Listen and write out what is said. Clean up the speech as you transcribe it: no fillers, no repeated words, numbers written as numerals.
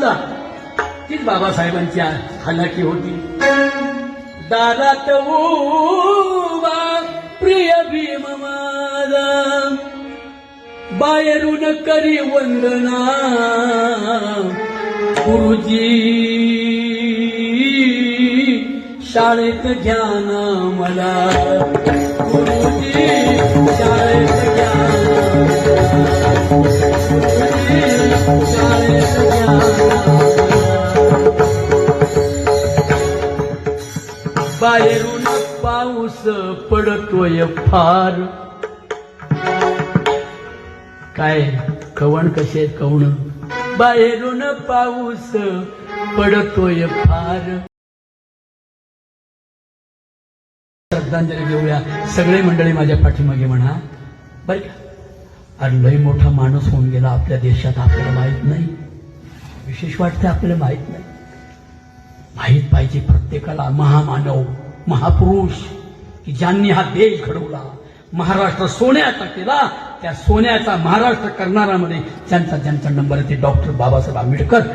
होता तीच बाबासाहेबांची हालाकी होती. दारात उभा प्रिय भीम माझा, बाहेरून करी वंदना गुरुजी, शाळेत ज्ञान मला गुरुजी, शाळेत ज्ञान गुरुजी, शाळेत ज्ञान. बाहेरून पाऊस पडतोय फार. काय कवण कसे आहेत कवण. बाहेरून पाऊस पडतोय फार. श्रद्धांजली देऊया सगळे मंडळी माझ्या पाठीमागे म्हणा बर का. अरे लय मोठा माणूस होऊन गेला आपल्या देशात, आपल्याला माहित नाही. विशेष वाटतं आपल्याला माहित नाही. माहित पाहिजे प्रत्येकाला. महामानव, महापुरुष की ज्यांनी हा देश घडवला, महाराष्ट्र सोन्याचा केला, त्या सोन्याचा महाराष्ट्र करणाऱ्यामध्ये ज्यांचा नंबर आहे ते डॉक्टर बाबासाहेब आंबेडकर.